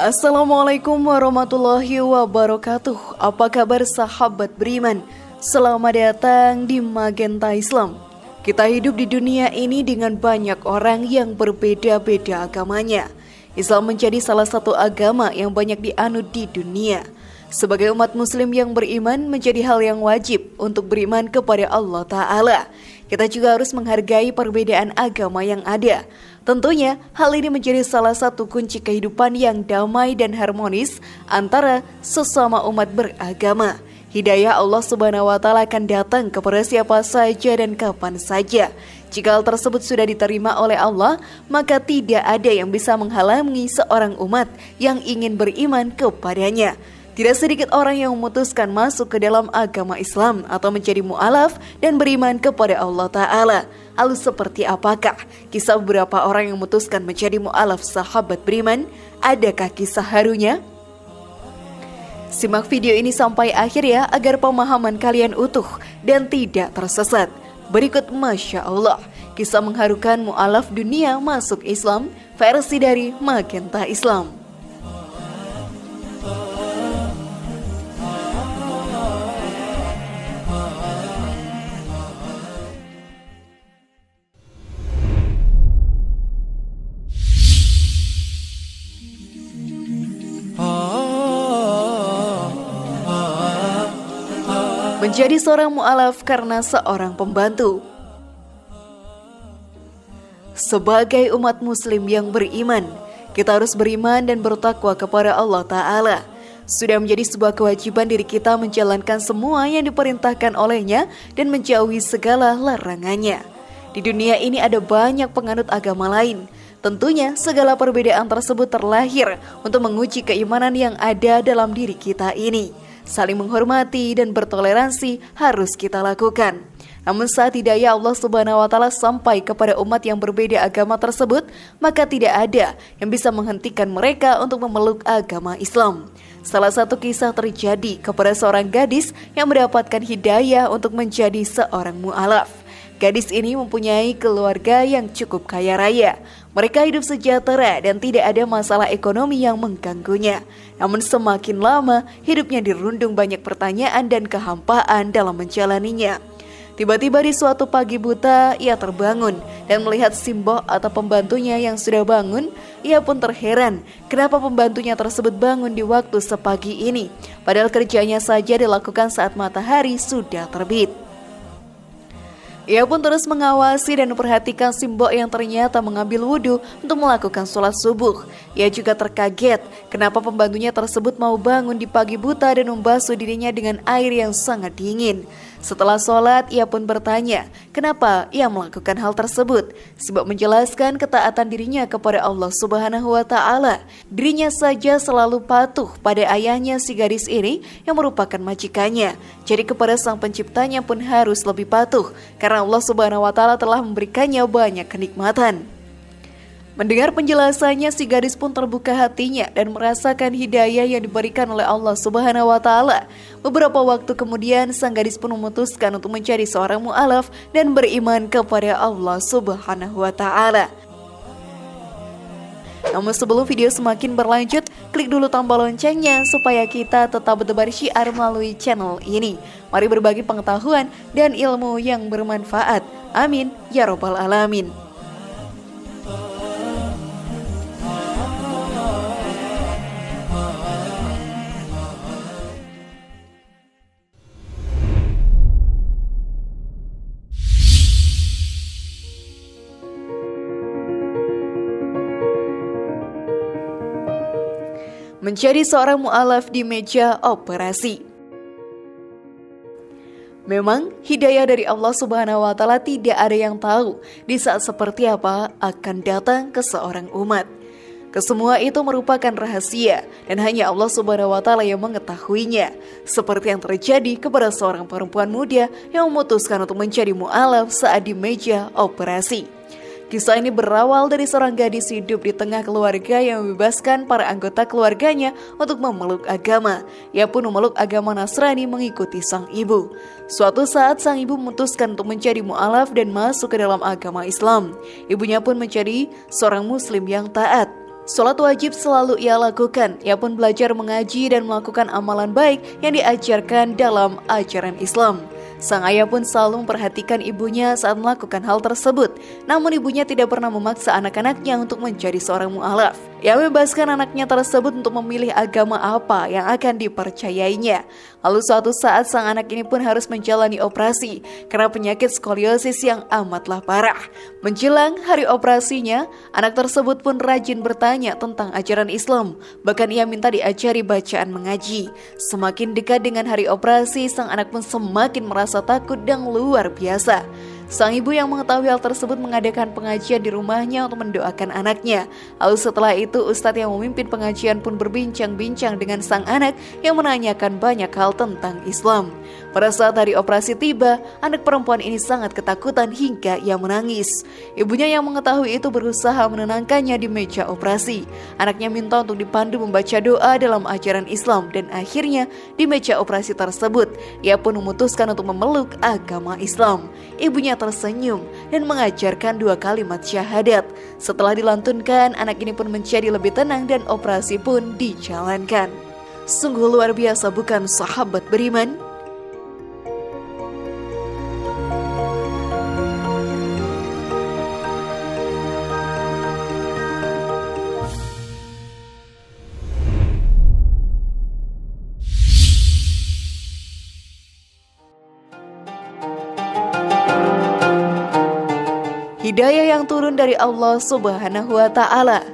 Assalamualaikum warahmatullahi wabarakatuh. Apa kabar sahabat beriman? Selamat datang di Magenta Islam. Kita hidup di dunia ini dengan banyak orang yang berbeda-beda agamanya. Islam menjadi salah satu agama yang banyak dianut di dunia. Sebagai umat muslim yang beriman, menjadi hal yang wajib untuk beriman kepada Allah Ta'ala. Kita juga harus menghargai perbedaan agama yang ada. Tentunya, hal ini menjadi salah satu kunci kehidupan yang damai dan harmonis antara sesama umat beragama. Hidayah Allah Subhanahu wa Ta'ala akan datang kepada siapa saja dan kapan saja. Jika hal tersebut sudah diterima oleh Allah, maka tidak ada yang bisa menghalangi seorang umat yang ingin beriman kepadanya. Tidak sedikit orang yang memutuskan masuk ke dalam agama Islam atau menjadi mu'alaf dan beriman kepada Allah Ta'ala. Lalu seperti apakah kisah beberapa orang yang memutuskan menjadi mu'alaf sahabat beriman? Adakah kisah harunya? Simak video ini sampai akhir ya, agar pemahaman kalian utuh dan tidak tersesat. Berikut Masya Allah, kisah mengharukan mu'alaf dunia masuk Islam, versi dari Magenta Islam. Menjadi seorang mu'alaf karena seorang pembantu. Sebagai umat muslim yang beriman, kita harus beriman dan bertakwa kepada Allah Ta'ala. Sudah menjadi sebuah kewajiban diri kita menjalankan semua yang diperintahkan olehnya dan menjauhi segala larangannya. Di dunia ini ada banyak penganut agama lain. Tentunya segala perbedaan tersebut terlahir untuk menguji keimanan yang ada dalam diri kita ini. Saling menghormati dan bertoleransi harus kita lakukan. Namun saat hidayah Allah Subhanahu wa Ta'ala sampai kepada umat yang berbeda agama tersebut, maka tidak ada yang bisa menghentikan mereka untuk memeluk agama Islam. Salah satu kisah terjadi kepada seorang gadis yang mendapatkan hidayah untuk menjadi seorang mu'alaf. Gadis ini mempunyai keluarga yang cukup kaya raya. Mereka hidup sejahtera dan tidak ada masalah ekonomi yang mengganggunya. Namun semakin lama, hidupnya dirundung banyak pertanyaan dan kehampaan dalam menjalaninya. Tiba-tiba di suatu pagi buta, ia terbangun dan melihat simbok atau pembantunya yang sudah bangun. Ia pun terheran, kenapa pembantunya tersebut bangun di waktu sepagi ini, padahal kerjanya saja dilakukan saat matahari sudah terbit. Ia pun terus mengawasi dan memperhatikan simbok yang ternyata mengambil wudhu untuk melakukan sholat subuh. Ia juga terkaget kenapa pembantunya tersebut mau bangun di pagi buta dan membasuh dirinya dengan air yang sangat dingin. Setelah sholat, ia pun bertanya kenapa ia melakukan hal tersebut. Simbok menjelaskan ketaatan dirinya kepada Allah Subhanahu wa Ta'ala. Dirinya saja selalu patuh pada ayahnya si gadis ini yang merupakan majikannya. Jadi kepada sang penciptanya pun harus lebih patuh, karena Allah Subhanahu wa Ta'ala telah memberikannya banyak kenikmatan. Mendengar penjelasannya, si gadis pun terbuka hatinya dan merasakan hidayah yang diberikan oleh Allah Subhanahu wa Ta'ala. Beberapa waktu kemudian, sang gadis pun memutuskan untuk mencari seorang mu'alaf dan beriman kepada Allah Subhanahu wa Ta'ala. Namun sebelum video semakin berlanjut, klik dulu tombol loncengnya supaya kita tetap bertebar syiar melalui channel ini. Mari berbagi pengetahuan dan ilmu yang bermanfaat. Amin ya robbal alamin. Menjadi seorang mu'alaf di meja operasi. Memang hidayah dari Allah Subhanahu wa Ta'ala tidak ada yang tahu di saat seperti apa akan datang ke seorang umat. Kesemua itu merupakan rahasia dan hanya Allah Subhanahu wa Ta'ala yang mengetahuinya. Seperti yang terjadi kepada seorang perempuan muda yang memutuskan untuk menjadi mu'alaf saat di meja operasi. Kisah ini berawal dari seorang gadis hidup di tengah keluarga yang membebaskan para anggota keluarganya untuk memeluk agama. Ia pun memeluk agama Nasrani mengikuti sang ibu. Suatu saat sang ibu memutuskan untuk menjadi mu'alaf dan masuk ke dalam agama Islam. Ibunya pun menjadi seorang muslim yang taat. Sholat wajib selalu ia lakukan. Ia pun belajar mengaji dan melakukan amalan baik yang diajarkan dalam ajaran Islam. Sang ayah pun selalu memperhatikan ibunya saat melakukan hal tersebut. Namun ibunya tidak pernah memaksa anak-anaknya untuk menjadi seorang mu'alaf. Ia membebaskan anaknya tersebut untuk memilih agama apa yang akan dipercayainya. Lalu suatu saat sang anak ini pun harus menjalani operasi karena penyakit skoliosis yang amatlah parah. Menjelang hari operasinya, anak tersebut pun rajin bertanya tentang ajaran Islam. Bahkan ia minta diajari bacaan mengaji. Semakin dekat dengan hari operasi, sang anak pun semakin merasa takut dan luar biasa. Sang ibu yang mengetahui hal tersebut mengadakan pengajian di rumahnya untuk mendoakan anaknya. Lalu setelah itu ustadz yang memimpin pengajian pun berbincang-bincang dengan sang anak yang menanyakan banyak hal tentang Islam. Pada saat hari operasi tiba, anak perempuan ini sangat ketakutan hingga ia menangis. Ibunya yang mengetahui itu berusaha menenangkannya di meja operasi. Anaknya minta untuk dipandu membaca doa dalam ajaran Islam dan akhirnya di meja operasi tersebut ia pun memutuskan untuk memeluk agama Islam. Ibunya tersenyum dan mengajarkan 2 kalimat syahadat. Setelah dilantunkan, anak ini pun menjadi lebih tenang dan operasi pun dijalankan. Sungguh luar biasa, bukan sahabat beriman? Hidayah yang turun dari Allah Subhanahu wa Ta'ala.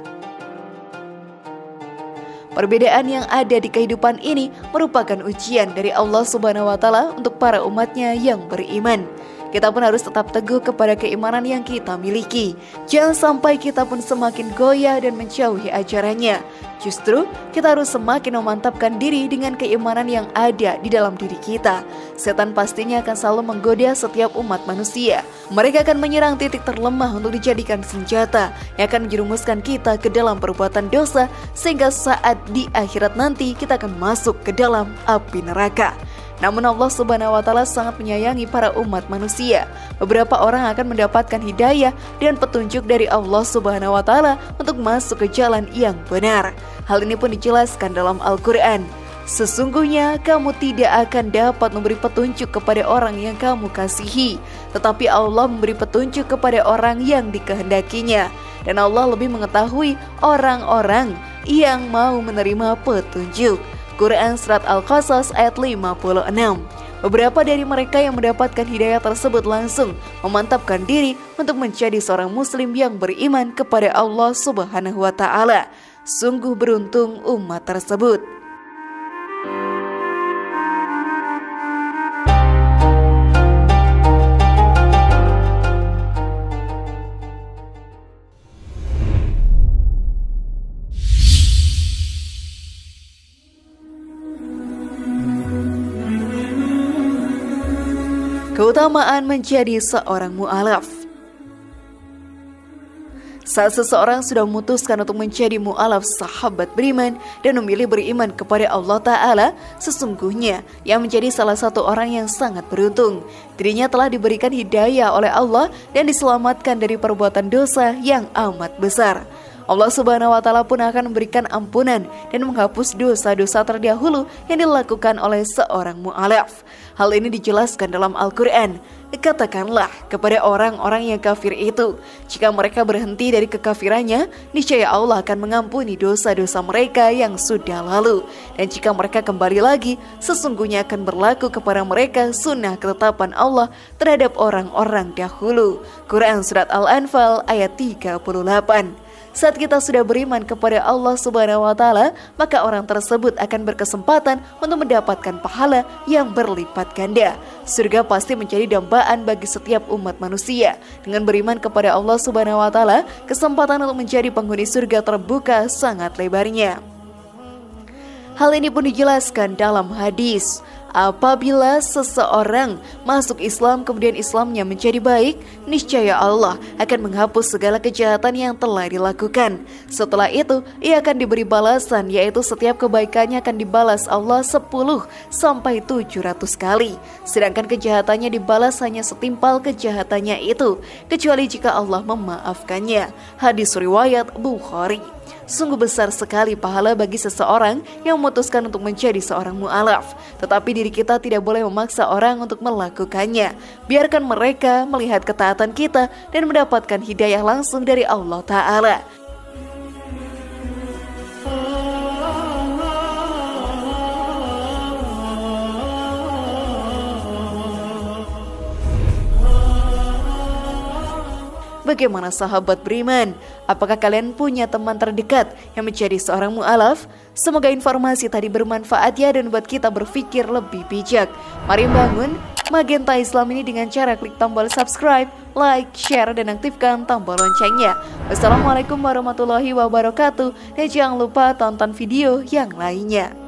Perbedaan yang ada di kehidupan ini merupakan ujian dari Allah Subhanahu wa Ta'ala untuk para umatnya yang beriman. Kita pun harus tetap teguh kepada keimanan yang kita miliki. Jangan sampai kita pun semakin goyah dan menjauhi ajarannya. Justru kita harus semakin memantapkan diri dengan keimanan yang ada di dalam diri kita. Setan pastinya akan selalu menggoda setiap umat manusia. Mereka akan menyerang titik terlemah untuk dijadikan senjata yang akan menjerumuskan kita ke dalam perbuatan dosa, sehingga saat di akhirat nanti kita akan masuk ke dalam api neraka. Namun Allah Subhanahu wa Ta'ala sangat menyayangi para umat manusia. Beberapa orang akan mendapatkan hidayah dan petunjuk dari Allah Subhanahu wa Ta'ala untuk masuk ke jalan yang benar. Hal ini pun dijelaskan dalam Al-Quran. Sesungguhnya kamu tidak akan dapat memberi petunjuk kepada orang yang kamu kasihi, tetapi Allah memberi petunjuk kepada orang yang dikehendakinya. Dan Allah lebih mengetahui orang-orang yang mau menerima petunjuk. Quran Surat Al-Qasas ayat 56. Beberapa dari mereka yang mendapatkan hidayah tersebut langsung memantapkan diri untuk menjadi seorang muslim yang beriman kepada Allah Subhanahu wa Ta'ala. Sungguh beruntung umat tersebut. Keutamaan menjadi seorang mu'alaf. Saat seseorang sudah memutuskan untuk menjadi mu'alaf sahabat beriman dan memilih beriman kepada Allah Ta'ala, sesungguhnya ia menjadi salah satu orang yang sangat beruntung. Dirinya telah diberikan hidayah oleh Allah dan diselamatkan dari perbuatan dosa yang amat besar. Allah Subhanahu wa Ta'ala pun akan memberikan ampunan dan menghapus dosa-dosa terdahulu yang dilakukan oleh seorang mu'alaf. Hal ini dijelaskan dalam Al-Quran. Katakanlah kepada orang-orang yang kafir itu, jika mereka berhenti dari kekafirannya, niscaya Allah akan mengampuni dosa-dosa mereka yang sudah lalu. Dan jika mereka kembali lagi, sesungguhnya akan berlaku kepada mereka sunnah ketetapan Allah terhadap orang-orang dahulu. Quran Surat Al-Anfal ayat 38. Saat kita sudah beriman kepada Allah Subhanahu wa Ta'ala, maka orang tersebut akan berkesempatan untuk mendapatkan pahala yang berlipat ganda. Surga pasti menjadi dambaan bagi setiap umat manusia. Dengan beriman kepada Allah Subhanahu wa Ta'ala, kesempatan untuk menjadi penghuni surga terbuka sangat lebarnya. Hal ini pun dijelaskan dalam hadis. Apabila seseorang masuk Islam kemudian Islamnya menjadi baik, niscaya Allah akan menghapus segala kejahatan yang telah dilakukan. Setelah itu, ia akan diberi balasan, yaitu setiap kebaikannya akan dibalas Allah 10 sampai 700 kali. Sedangkan kejahatannya dibalas hanya setimpal kejahatannya itu, kecuali jika Allah memaafkannya. Hadis riwayat Bukhari. Sungguh besar sekali pahala bagi seseorang yang memutuskan untuk menjadi seorang mu'alaf. Tetapi diri kita tidak boleh memaksa orang untuk melakukannya. Biarkan mereka melihat ketaatan kita dan mendapatkan hidayah langsung dari Allah Ta'ala. Bagaimana sahabat beriman? Apakah kalian punya teman terdekat yang menjadi seorang mu'alaf? Semoga informasi tadi bermanfaat ya dan buat kita berpikir lebih bijak. Mari bangun Magenta Islam ini dengan cara klik tombol subscribe, like, share, dan aktifkan tombol loncengnya. Wassalamualaikum warahmatullahi wabarakatuh. Dan jangan lupa tonton video yang lainnya.